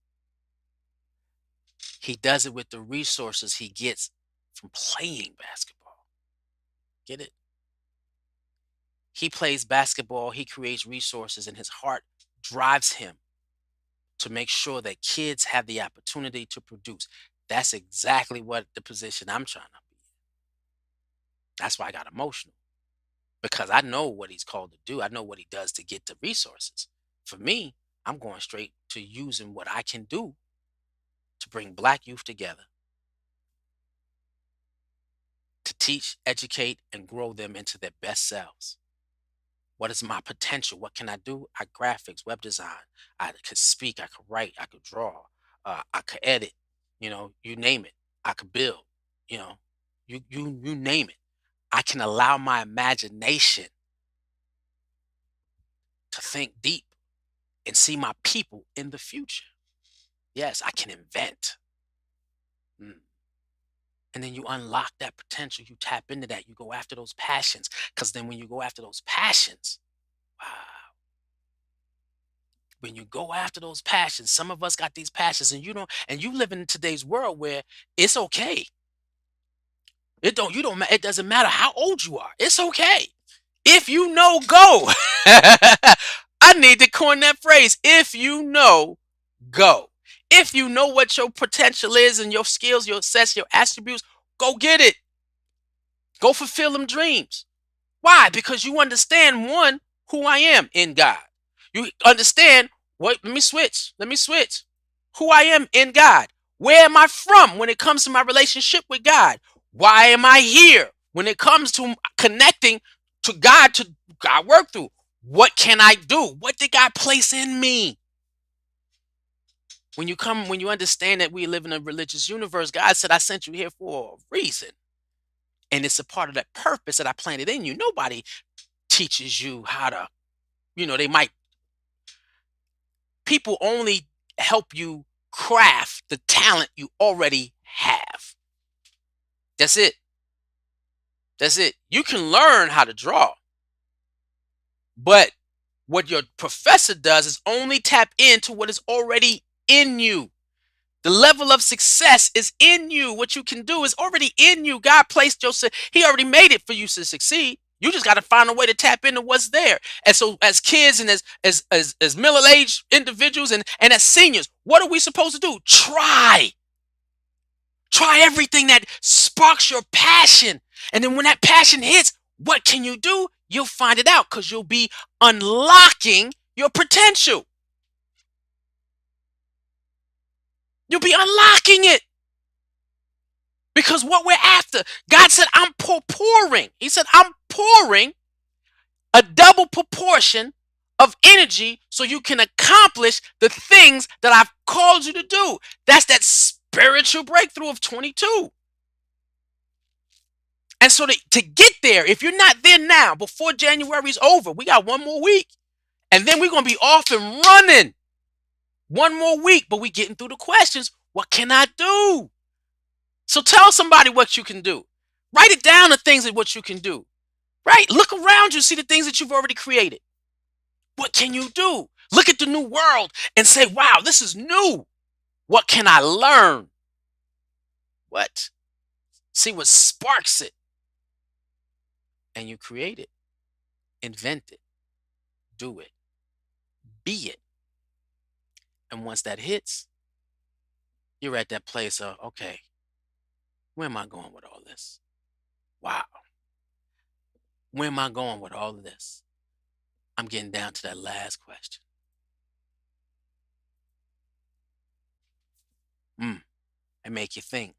A: He does it with the resources he gets from playing basketball. Get it? He plays basketball, he creates resources, and his heart drives him to make sure that kids have the opportunity to produce. That's exactly what the position I'm trying to be. That's why I got emotional, because I know what he's called to do. I know what he does to get the resources. For me, I'm going straight to using what I can do to bring black youth together, to teach, educate, and grow them into their best selves. What is my potential? What can I do? I graphics, web design. I could speak. I could write. I could draw. I could edit. You name it. I could build, you know, you name it. I can allow my imagination to think deep and see my people in the future. Yes, I can invent. Mm. And then you unlock that potential. You tap into that. You go after those passions. Because then when you go after those passions, wow, when you go after those passions, some of us got these passions and you don't, and you live in today's world where it's okay. It doesn't matter how old you are. It's okay. If you know, go. I need to coin that phrase. If you know, go. If you know what your potential is and your skills, your sets, your attributes, go get it. Go fulfill them dreams. Why? Because you understand one, who I am in God. You understand what let me switch. Let me switch. Who I am in God. Where am I from when it comes to my relationship with God? Why am I here when it comes to connecting to God work through? What can I do? What did God place in me? When you understand that we live in a religious universe, God said, I sent you here for a reason. And it's a part of that purpose that I planted in you. Nobody teaches you how to, they might, people only help you craft the talent you already have. That's it. That's it. You can learn how to draw, but what your professor does is only tap into what is already in you. The level of success is in you. What you can do is already in you. God placed Joseph. He already made it for you to succeed. You just got to find a way to tap into what's there. And so, as kids and as middle-aged individuals and as seniors, what are we supposed to do? Try everything that sparks your passion. And then when that passion hits, what can you do? You'll find it out because you'll be unlocking your potential. You'll be unlocking it. Because what we're after, God said, I'm pouring. He said, I'm pouring a double proportion of energy so you can accomplish the things that I've called you to do. That's that spiritual breakthrough of 22. And so to get there, if you're not there now, before January's over, we got one more week. And then we're going to be off and running. One more week, but we're getting through the questions. What can I do? So tell somebody what you can do. Write it down, the things that what you can do. Right? Look around you, see the things that you've already created. What can you do? Look at the new world and say, wow, this is new. What can I learn? What? See what sparks it. And you create it, invent it, do it, be it. And once that hits, you're at that place of, okay, where am I going with all this? Wow. Where am I going with all of this? I'm getting down to that last question. Mm, and make you think.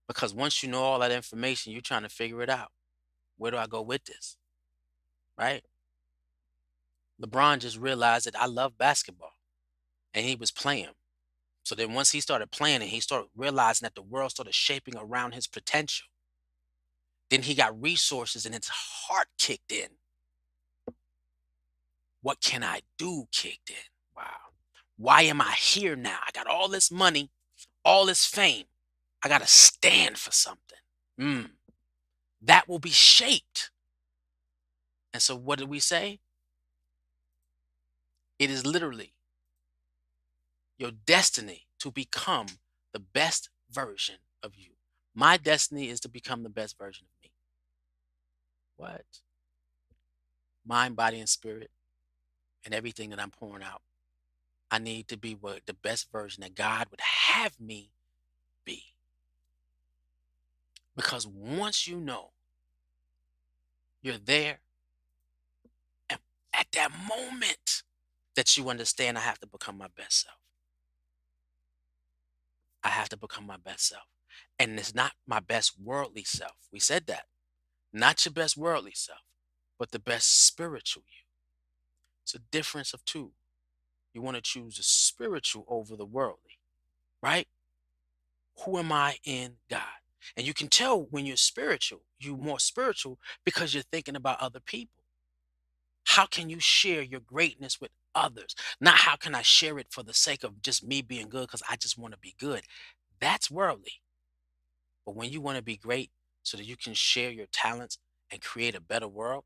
A: Because once you know all that information, you're trying to figure it out. Where do I go with this? Right? LeBron just realized that I love basketball and he was playing. So then once he started playing and he started realizing that the world started shaping around his potential, then he got resources and his heart kicked in. What can I do kicked in? Wow. Why am I here now? I got all this money, all this fame. I got to stand for something. Mm, that will be shaped. And so what did we say? It is literally your destiny to become the best version of you. My destiny is to become the best version of me. What? Mind, body, and spirit, and everything that I'm pouring out. I need to be what the best version that God would have me be. Because once you know you're there, and at that moment that you understand, I have to become my best self. I have to become my best self. And it's not my best worldly self. We said that. Not your best worldly self, but the best spiritual you. It's a difference of two. You want to choose the spiritual over the worldly, right? Who am I in God? And you can tell when you're more spiritual because you're thinking about other people. How can you share your greatness with others? Not how can I share it for the sake of just me being good because I just want to be good. That's worldly. But when you want to be great so that you can share your talents and create a better world,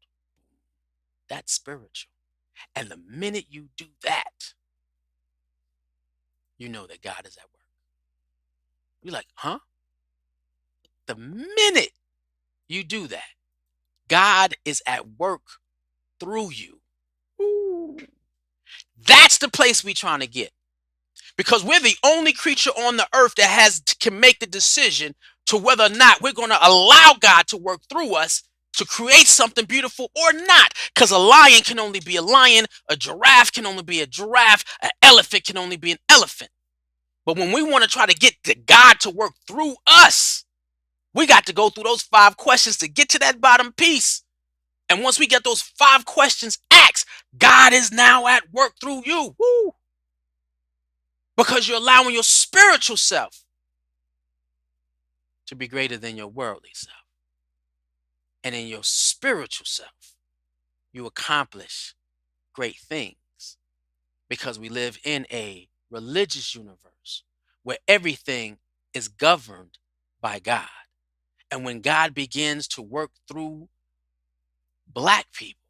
A: that's spiritual. And the minute you do that, you know that God is at work. You're like, huh? The minute you do that, God is at work through you. Ooh. That's the place we're trying to get. Because we're the only creature on the earth that can make the decision to whether or not we're going to allow God to work through us to create something beautiful or not. Because a lion can only be a lion, a giraffe can only be a giraffe, an elephant can only be an elephant. But when we want to try to get God to work through us, we got to go through those 5 questions to get to that bottom piece. And once we get those 5 questions asked, God is now at work through you. Woo! Because you're allowing your spiritual self to be greater than your worldly self. And in your spiritual self, you accomplish great things because we live in a religious universe where everything is governed by God. And when God begins to work through black people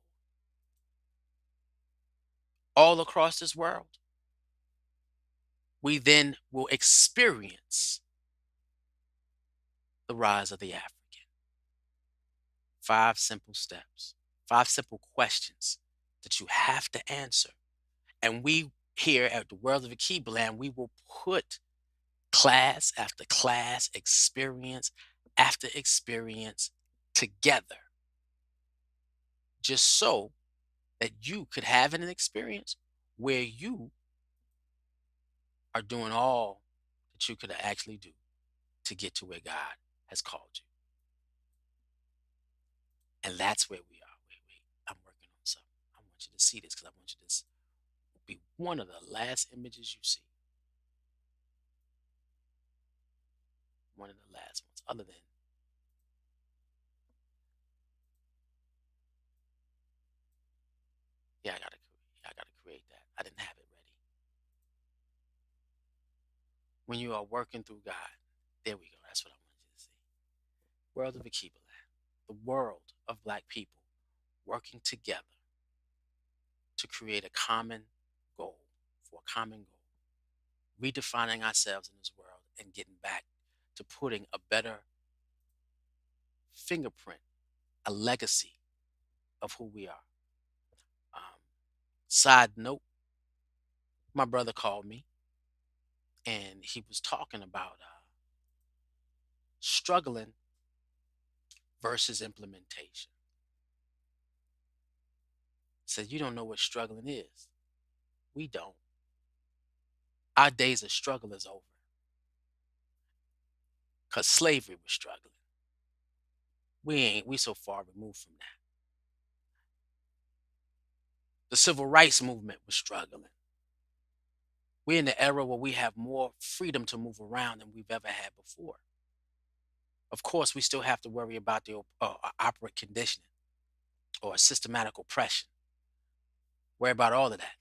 A: all across this world, we then will experience the rise of the African. 5 simple steps, 5 simple questions that you have to answer. And we here at the World of Alkebulan, we will put class after class, experience after experience together just so that you could have an experience where you are doing all that you could actually do to get to where God has called you. And that's where we are. Wait. I'm working on something. I want you to see this because I want you to be one of the last images you see. One of the last ones. Other than, yeah, I gotta create that. I didn't have it ready. When you are working through God, there we go. That's what I wanted you to see. World of Akibaland, the world of black people working together to create a common goal, for a common goal, redefining ourselves in this world and getting back to putting a better fingerprint, a legacy of who we are. Um, Side note, my brother called me and he was talking about struggling versus implementation. Said, you don't know what struggling is. We don't. Our days of struggle is over because slavery was struggling. We so far removed from that. The civil rights movement was struggling. We're in the era where we have more freedom to move around than we've ever had before. Of course, we still have to worry about the operant conditioning or systematic oppression. Worry about all of that.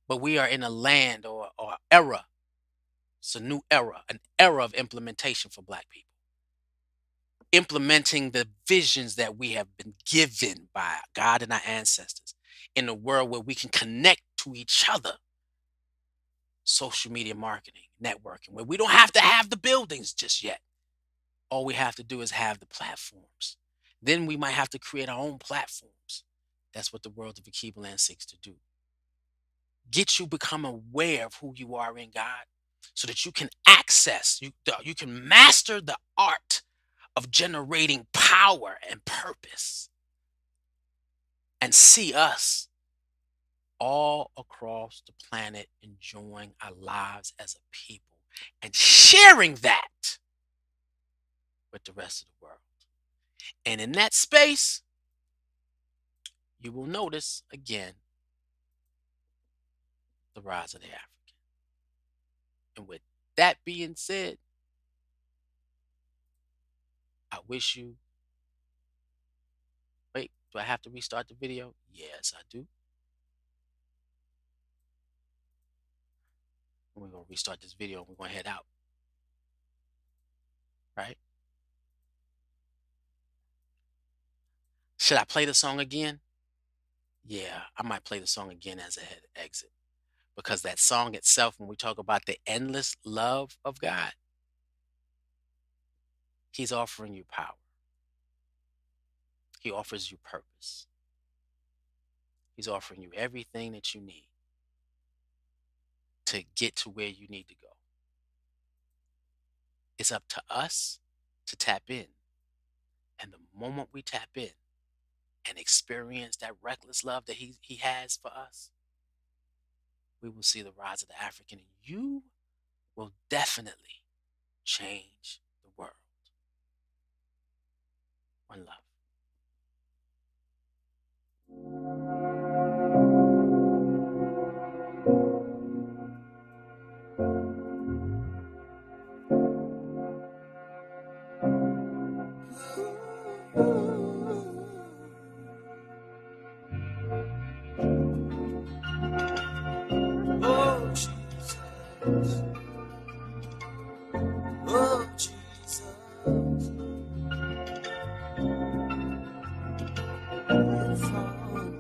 A: But we are in a land or era. It's a new era, an era of implementation for black people. Implementing the visions that we have been given by God and our ancestors in a world where we can connect to each other. Social media marketing, networking, where we don't have to have the buildings just yet. All we have to do is have the platforms. Then we might have to create our own platforms. That's what the world of Akibaland seeks to do. Get you become aware of who you are in God so that you can you can master the art of generating power and purpose and see us all across the planet enjoying our lives as a people and sharing that with the rest of the world. And in that space, you will notice again the rise of the African. And with that being said, I wish you wait, do I have to restart the video? Yes, I do. We're gonna restart this video and we're gonna head out, right? Should I play the song again? Yeah, I might play the song again as a head exit because that song itself, when we talk about the endless love of God, He's offering you power. He offers you purpose. He's offering you everything that you need to get to where you need to go. It's up to us to tap in. And the moment we tap in and experience that reckless love that he has for us, we will see the rise of the African. And you will definitely change the world. One love.
B: Oh, Jesus. Oh, Jesus. You found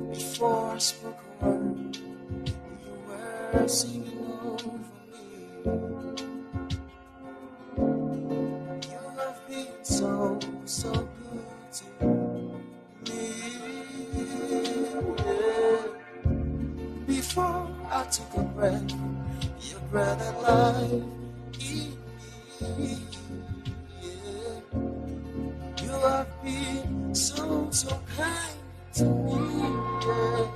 B: me before I spoke a word. You were singing over me. You have been so, so good to me. Yeah. Before I took a breath, you breathed life in me. Yeah. You have been so, so kind to me. Yeah.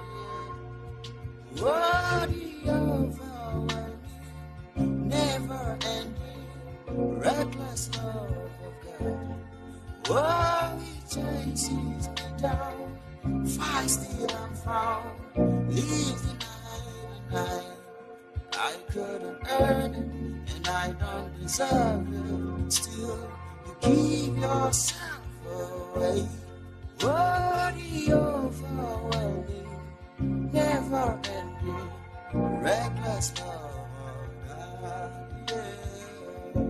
B: Worthy of our never ending, reckless love of God. Oh, He chases me down, feisty and found, leaves the 99. I couldn't earn it, and I don't deserve it. Still, you give yourself away. Worthy overwhelming, never ending, reckless love of God. Yeah.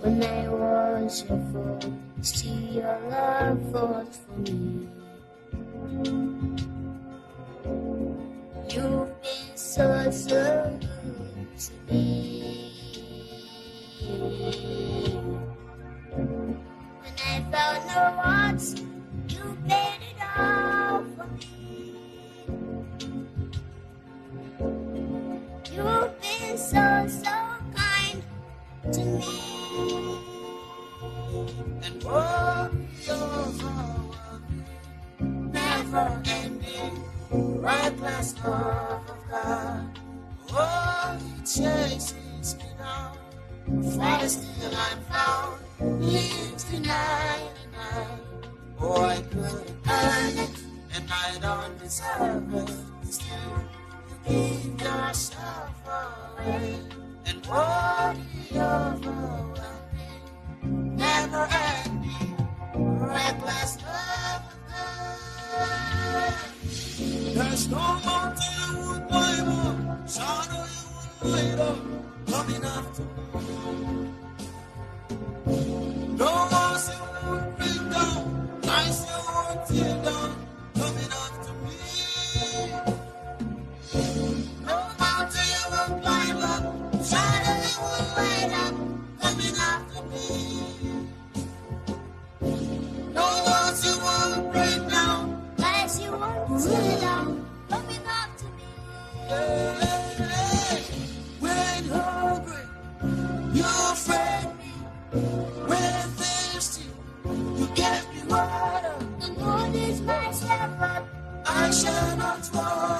B: When I was your fool, still your love was for me. You've been so, so good to me. When I found no words, you paid it all for me. You've been so, so kind to me. And what your never ending, reckless love of God. Oh, He chases me down, feisty and I'm found, leaves the 99. Oh, I couldn't earn it, and I don't deserve it. Still, you give yourself away. And what overwhelming, never ending, reckless love of God. There's no mountain you would climb up, shadow you would light up, coming after me. No walls you would break down, ice you would tear down, coming after me. No mountain you would climb up, shadow you would light up, coming after me. No walls you would break down, ice you would tear down, coming after me. Hey, hey, when hungry, you fed me. When thirsty, you gave me water. The Lord is my shepherd, I shall not want.